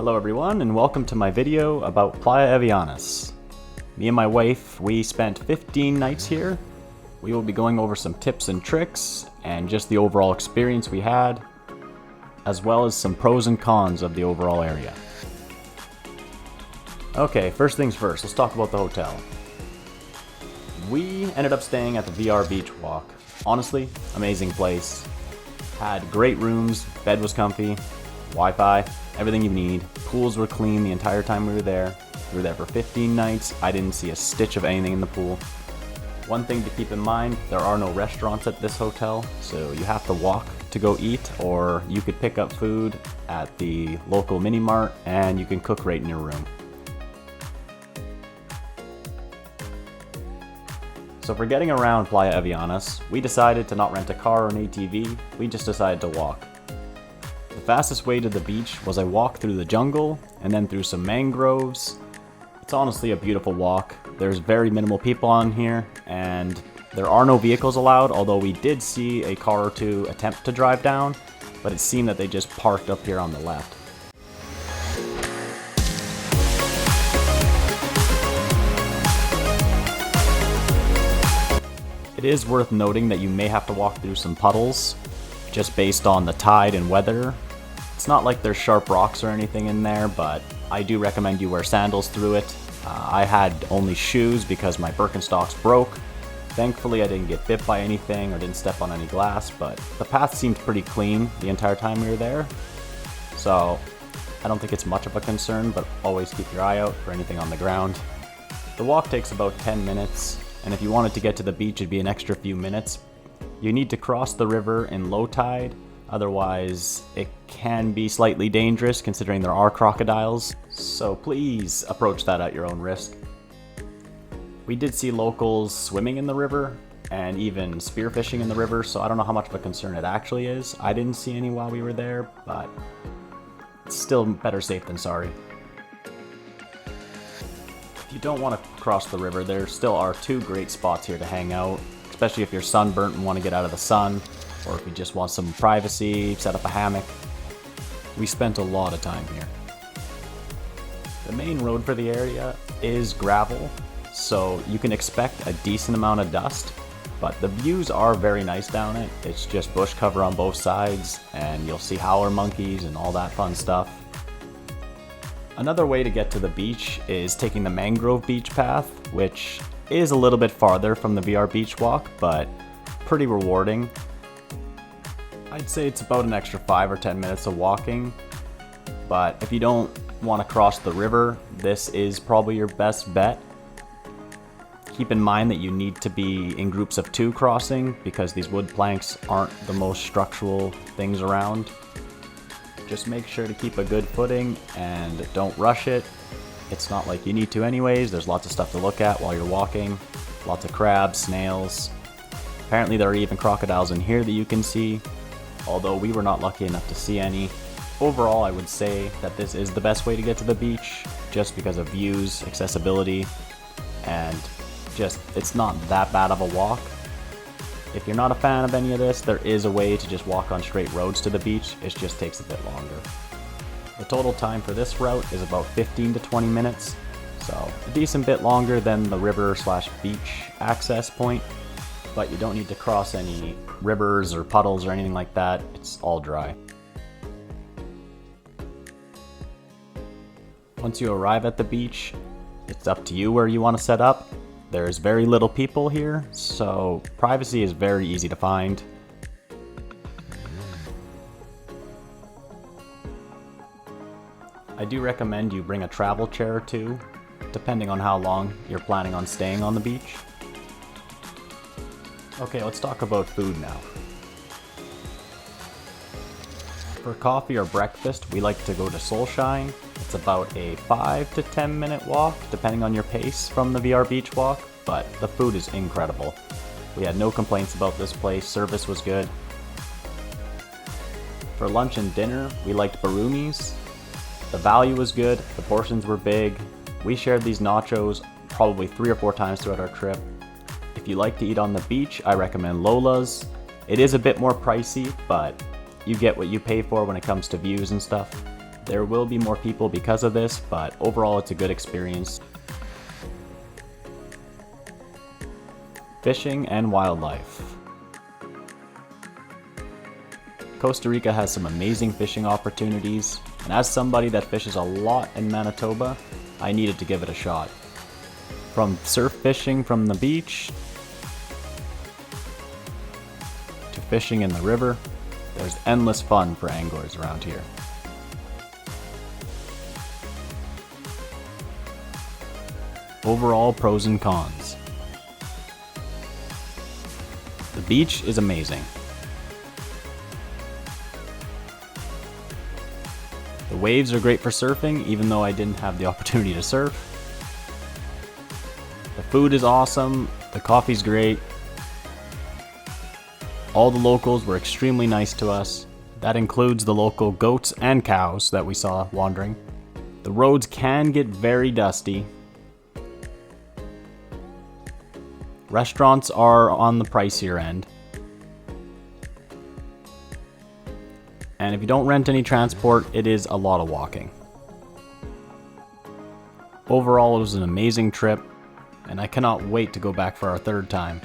Hello everyone, and welcome to my video about Playa Avellanas. Me and my wife, we spent 15 nights here. We will be going over some tips and tricks, and just the overall experience we had, as well as some pros and cons of the overall area. Okay, first things first, let's talk about the hotel. We ended up staying at the VR Beach Walk. Honestly, amazing place. Had great rooms, bed was comfy, Wi-Fi, everything you need. Pools were clean the entire time we were there. We were there for 15 nights. I didn't see a stitch of anything in the pool. One thing to keep in mind, there are no restaurants at this hotel, so you have to walk to go eat, or you could pick up food at the local mini mart and you can cook right in your room. So for getting around Playa Avellanas, we decided to not rent a car or an ATV, we just decided to walk. The fastest way to the beach was I walked through the jungle and then through some mangroves. It's honestly a beautiful walk. There's very minimal people on here and there are no vehicles allowed, although we did see a car or two attempt to drive down, but it seemed that they just parked up here on the left. It is worth noting that you may have to walk through some puddles, just based on the tide and weather. It's not like there's sharp rocks or anything in there, but I do recommend you wear sandals through it. I had only shoes because my Birkenstocks broke. Thankfully I didn't get bit by anything or didn't step on any glass, but the path seemed pretty clean the entire time we were there. So I don't think it's much of a concern, but always keep your eye out for anything on the ground. The walk takes about 10 minutes, and if you wanted to get to the beach it'd be an extra few minutes. You need to cross the river in low tide, otherwise it can be slightly dangerous considering there are crocodiles, so please approach that at your own risk. We did see locals swimming in the river and even spearfishing in the river, so I don't know how much of a concern it actually is. I didn't see any while we were there, but it's still better safe than sorry. If you don't want to cross the river, there still are two great spots here to hang out, especially if you're sunburnt and want to get out of the sun, or if you just want some privacy, set up a hammock. We spent a lot of time here. The main road for the area is gravel, so you can expect a decent amount of dust, but the views are very nice down it. It's just bush cover on both sides, and you'll see howler monkeys and all that fun stuff. Another way to get to the beach is taking the mangrove beach path, which is a little bit farther from the VR Beach Walk, but pretty rewarding. I'd say it's about an extra 5 or 10 minutes of walking, but if you don't want to cross the river, this is probably your best bet. Keep in mind that you need to be in groups of 2 crossing, because these wood planks aren't the most structural things around. Just make sure to keep a good footing and don't rush it. It's not like you need to anyways. There's lots of stuff to look at while you're walking. Lots of crabs, snails. Apparently there are even crocodiles in here that you can see, although we were not lucky enough to see any. Overall, I would say that this is the best way to get to the beach, just because of views, accessibility, and just it's not that bad of a walk. If you're not a fan of any of this, there is a way to just walk on straight roads to the beach. It just takes a bit longer. The total time for this route is about 15 to 20 minutes, so a decent bit longer than the river/beach access point, but you don't need to cross any rivers or puddles or anything like that. It's all dry. Once you arrive at the beach, it's up to you where you want to set up. There's very little people here, so privacy is very easy to find. I do recommend you bring a travel chair or two, depending on how long you're planning on staying on the beach. Okay, let's talk about food now. For coffee or breakfast, we like to go to Soulshine. It's about a 5 to 10 minute walk, depending on your pace from the VR Beach Walk, but the food is incredible. We had no complaints about this place, service was good. For lunch and dinner, we liked Barumi's. The value was good, the portions were big. We shared these nachos probably 3 or 4 times throughout our trip. If you like to eat on the beach, I recommend Lola's. It is a bit more pricey, but you get what you pay for when it comes to views and stuff. There will be more people because of this, but overall it's a good experience. Fishing and wildlife. Costa Rica has some amazing fishing opportunities, and as somebody that fishes a lot in Manitoba, I needed to give it a shot. From surf fishing from the beach to fishing in the river, there's endless fun for anglers around here. Overall pros and cons. The beach is amazing. The waves are great for surfing, even though I didn't have the opportunity to surf. The food is awesome, the coffee's great. All the locals were extremely nice to us. That includes the local goats and cows that we saw wandering. The roads can get very dusty. Restaurants are on the pricier end. And if you don't rent any transport, it is a lot of walking. Overall, it was an amazing trip, and I cannot wait to go back for our third time.